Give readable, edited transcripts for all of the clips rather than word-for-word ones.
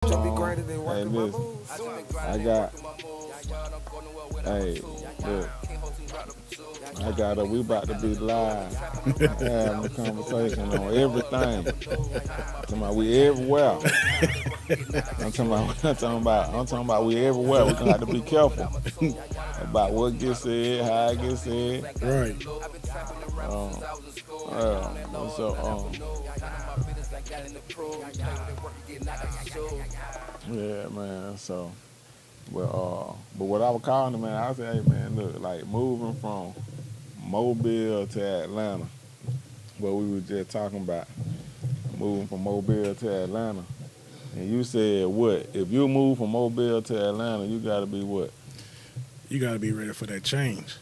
Hey, listen, I got, hey, look, I got a, we about to be live having a conversation on everything. Talking about we everywhere. I'm talking about we everywhere. We're gonna have to be careful about what gets said, how it gets said. Right. Um, uh, so, yeah, man. So, but what I was calling it, man, I said, hey, man, look, like moving from Mobile to Atlanta, what we were just talking about, moving from Mobile to Atlanta. And you said what? If you move from Mobile to Atlanta, you got to be what? You got to be ready for that change.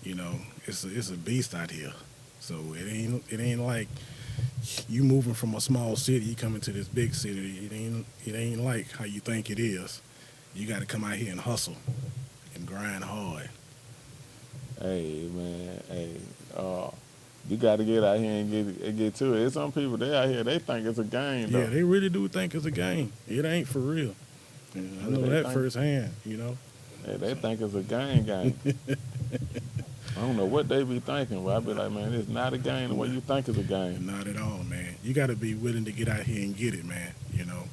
You know, it's a beast out here. So it ain't like you moving from a small city, you coming to this big city. It ain't like how you think it is. You got to come out here and hustle and grind hard. Hey, man, hey, uh, you got to get out here and get to it. There's some people they out here they think it's a game Yeah, though. they really do think it's a game. It ain't for real. And I Yeah, know they that think firsthand. You know. they So think it's a game. I don't know what they be thinking, but I be like, man, it's not a game the way you think it's a game. not at all, man. You got to be willing to get out here and get it, man. You know.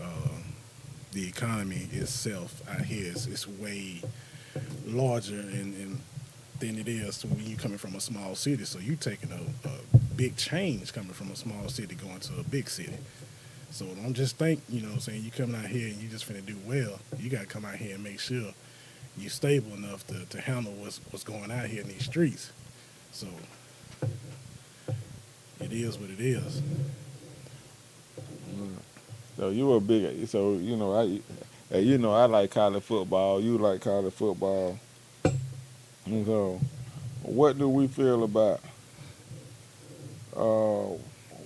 Uh, the economy itself out here is way larger and than it is when you coming from a small city. So you taking a big change coming from a small city going to a big city. So don't just think, what I'm saying, you coming out here and you just finna do well. You gotta come out here and make sure you stable enough to handle what's going out here in these streets. So it is what it is. Mm. So you a big, so I like college football. You like college football. And so, what do we feel about? Uh,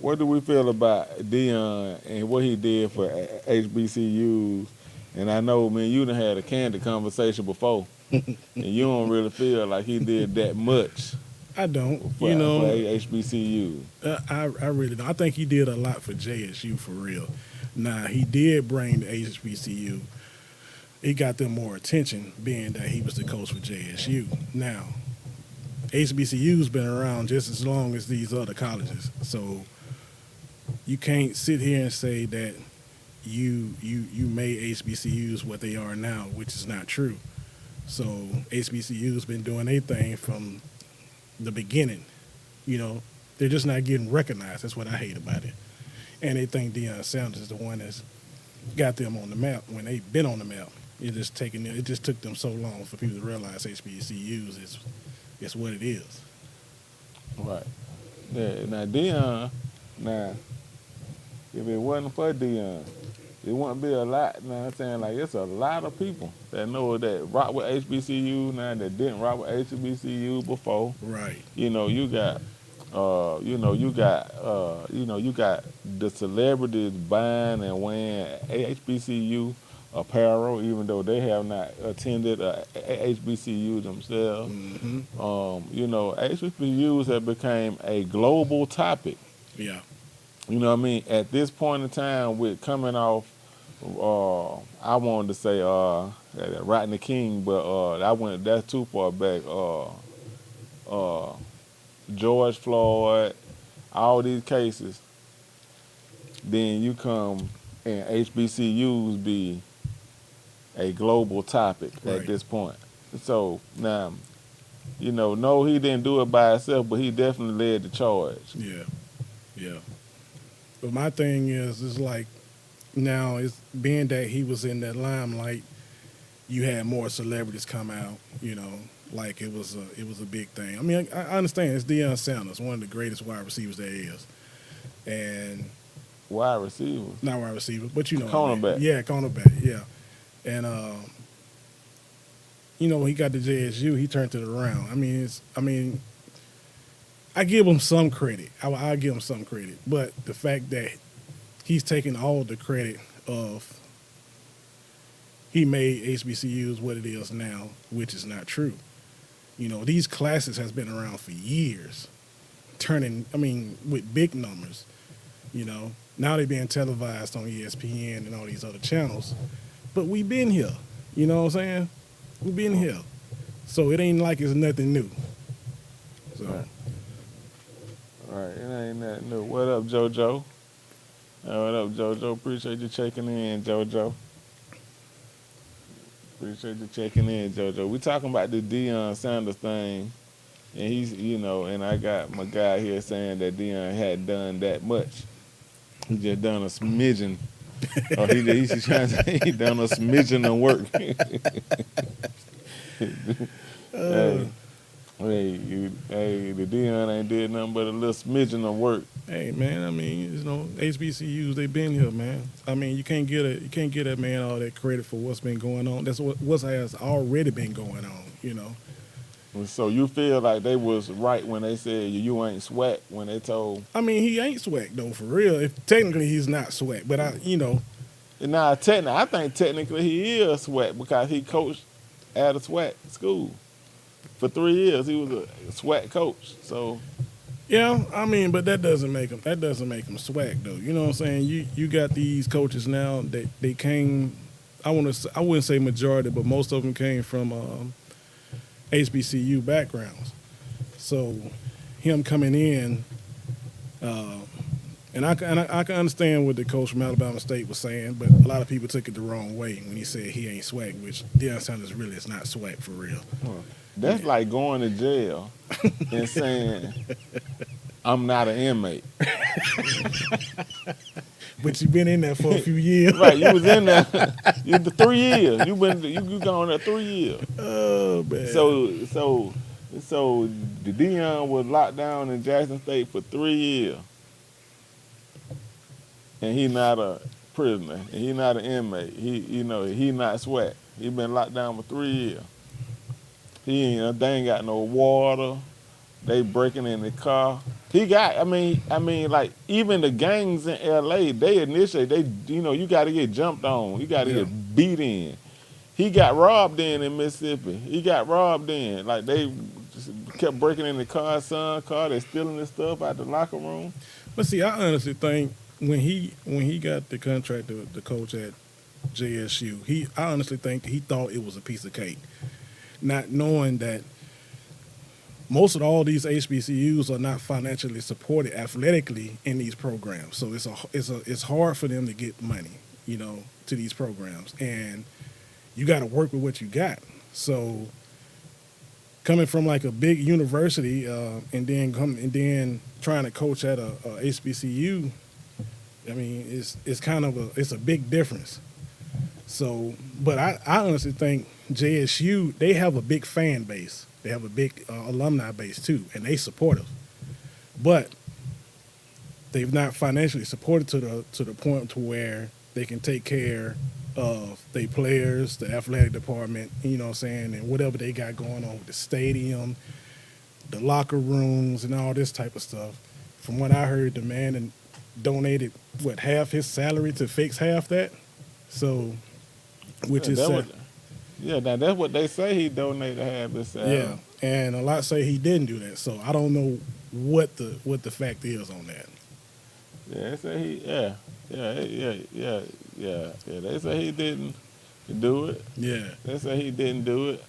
what do we feel about Dion and what he did for HBCUs? And I know, man, you done had a candid conversation before, and you don't really feel like he did that much I don't, for HBCU. I really don't. I think he did a lot for JSU for real. Now he did bring the HBCU. He got them more attention, being that he was the coach for JSU. Now HBCU's been around just as long as these other colleges, so you can't sit here and say that you made HBCUs what they are now, which is not true. So HBCU's been doing their thing from the beginning. You know, they're just not getting recognized. That's what I hate about it. And they think Deion Sanders is the one that's got them on the map when they've been on the map. It just took them so long for people to realize HBCUs is what it is. Right. Yeah. Now Dion, now if it wasn't for Dion, it wouldn't be a lot. You know what I'm saying? Like it's a lot of people that know that rock with HBCU now that didn't rock with HBCU before. Right. You know, you got the celebrities buying and wearing HBCU apparel, even though they have not attended HBCU themselves. Hmm. HBCUs have become a global topic. Yeah. You know what I mean? At this point in time, with coming off, I wanted to say Rodney King, but that's too far back. Uh, George Floyd, all these cases, then you come and HBCUs be a global topic at Right. this point. So now, no, he didn't do it by himself, but he definitely led the charge. Yeah. Yeah. But my thing is like now it's being that he was in that limelight, you had more celebrities come out. Like it was a big thing. I mean, I understand it's Deion Sanders, one of the greatest wide receivers there is, and Wide receiver, not wide receiver, but you know what I mean. cornerback. Yeah, cornerback. Yeah, and when he got to JSU, he turned it around. I give him some credit. I give him some credit, but the fact that he's taking all the credit of he made HBCUs what it is now, which is not true. These classes has been around for years, with big numbers. You know, Now they're being televised on ESPN and all these other channels. But we been here. You know what I'm saying? We been here. So it ain't like it's nothing new. So Right. All right, it ain't that new. What up, JoJo? What up, JoJo? Appreciate you checking in, JoJo. Appreciate you checking in, JoJo. We talking about the Deion Sanders thing, and he's, and I got my guy here saying that Deion hadn't done that much. He just done a smidgen. Or he's just trying to say he done a smidgen of work. Hey, the Deion ain't did nothing but a little smidgen of work. hey man, I mean, HBCUs they been here, man. I mean, you can't get that man all that credit for what's been going on. That's what has already been going on. So you feel like they was right when they said you ain't swag when they told. I mean, he ain't swag though, for real. If technically he's not swag, but I think technically he is swag because he coached at a swag school for 3 years. He was a swag coach. So yeah, I mean, but that doesn't make him swag though. You know what I'm saying? You got these coaches now that they came. I wouldn't say majority, but most of them came from HBCU backgrounds. So him coming in, and I can understand what the coach from Alabama State was saying, but a lot of people took it the wrong way when he said he ain't swag, which Deion Sanders really is not swag for real. that's like going to jail and saying I'm not an inmate. But you've been in there for a few years. Right, you was in there the 3 years. You gone there 3 years. Oh man. So the Deion was locked down in Jackson State for 3 years. And he not a prisoner. And he not an inmate. He not sweat. He been locked down for 3 years. They ain't got no water. They breaking in the car. Like even the gangs in LA, you got to get jumped on. You got to get beat in. He got robbed in Mississippi. He got robbed in. Like they just kept breaking in the car, they stealing the stuff out the locker room. But see, I honestly think when he got the contract to coach at JSU, I honestly think he thought it was a piece of cake, not knowing that most of all these HBCUs are not financially supported athletically in these programs. So it's hard for them to get money, to these programs, and you got to work with what you got. So coming from like a big university and then trying to coach at a HBCU, I mean, it's kind of it's a big difference. So, but I honestly think JSU, they have a big fan base. They have a big alumni base too, and they supportive. But they've not financially supported to the point to where they can take care of their players, the athletic department, you know what I'm saying, and whatever they got going on with the stadium, the locker rooms, and all this type of stuff. From what I heard, the man donated half his salary to fix half that. So, which is sad. Now that's what they say he donated half his salary. Yeah, and a lot say he didn't do that. So I don't know what the fact is on that. Yeah, they say They say he didn't do it. Yeah, They say he didn't do it.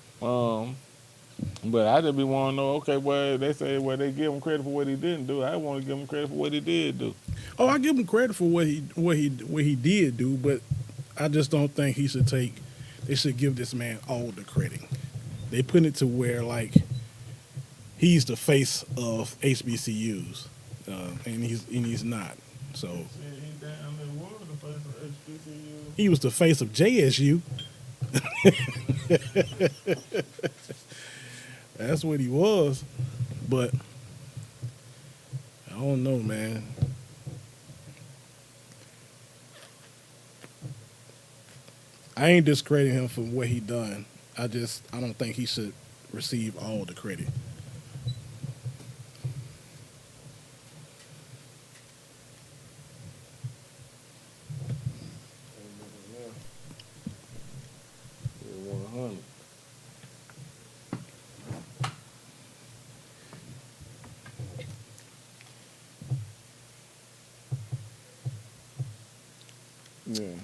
But I just be want to know. Okay, well they say they give him credit for what he didn't do. I want to give him credit for what he did do. Oh, I give him credit for what he did do, but I just don't think they should give this man all the credit. They put it to where like he's the face of HBCUs, and he's not. So he was the face of JSU. That's what he was, but I don't know, man. I ain't discrediting him for what he done. I don't think he should receive all the credit. Yeah.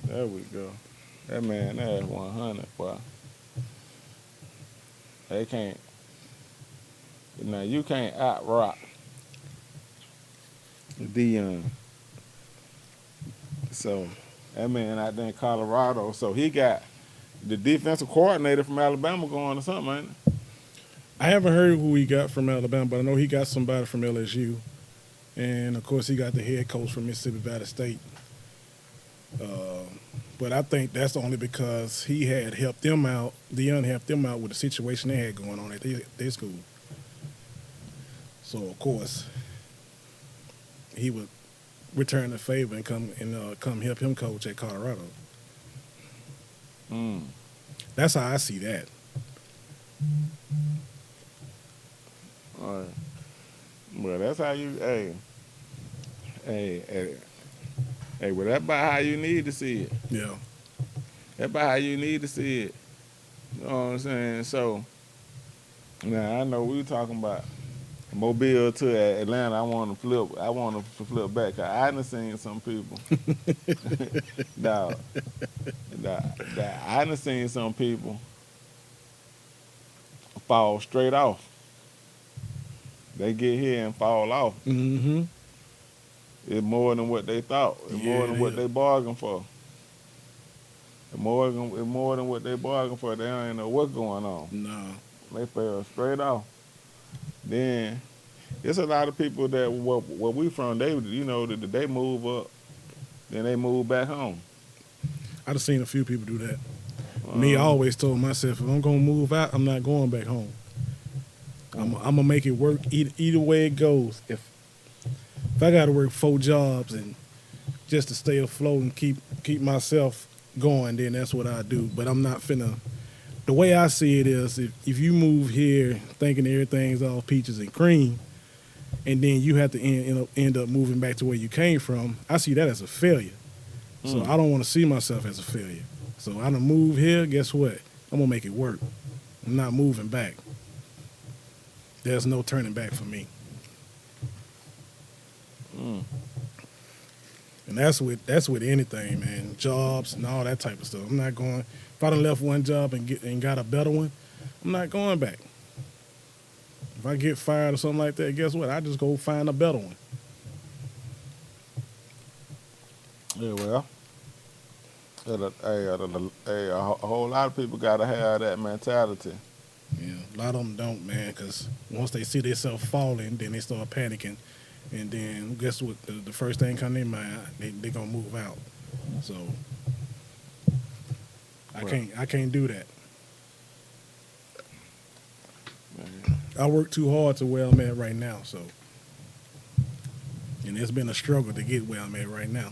There we go. That man there is 100, boy. They can't. Now you can't out rock Deion. So that man out there in Colorado. So he got the defensive coordinator from Alabama going or something, ain't it? I haven't heard who he got from Alabama, but I know he got somebody from LSU. And, of course, he got the head coach from Mississippi Valley State. But I think that's only because he had helped them out. Deion helped them out with the situation they had going on at their school. So, of course, he would return the favor and come help him coach at Colorado. Mm. That's how I see that. All right. Well, that's how you. Well, that's about how you need to see it. Yeah. That's about how you need to see it. You know what I'm saying? So, now I know we were talking about Mobile to Atlanta. I want to flip back. 'Cause I done seen some people. dog, I done seen some people fall straight off. They get here and fall off. Mm-hmm. It's more than what they thought. It's more than what they bargained for. It's more than what they bargained for. They don't even know what's going on. No. They fell straight off. Then there's a lot of people that where we from, they they move up, then they move back home. I done seen a few people do that. Me, I always told myself, if I'm gonna move out, I'm not going back home. I'm gonna make it work either way it goes. If I got to work 4 jobs and just to stay afloat and keep myself going, then that's what I do. But I'm not finna. The way I see it is, if you move here thinking everything's all peaches and cream, and then you have to end up moving back to where you came from, I see that as a failure. So I don't want to see myself as a failure. So I done move here. Guess what? I'm gonna make it work. I'm not moving back. There's no turning back for me. And that's with anything, man. Jobs and all that type of stuff. I'm not going. If I done left one job and got a better one, I'm not going back. If I get fired or something like that, guess what? I just go find a better one. Yeah, well, a whole lot of people gotta have that mentality. Yeah, a lot of them don't, man, because once they see themselves falling, then they start panicking. And then guess what? The first thing come to their mind, they gonna move out. So I can't do that. I work too hard to where I'm at right now. So, and it's been a struggle to get where I'm at right now.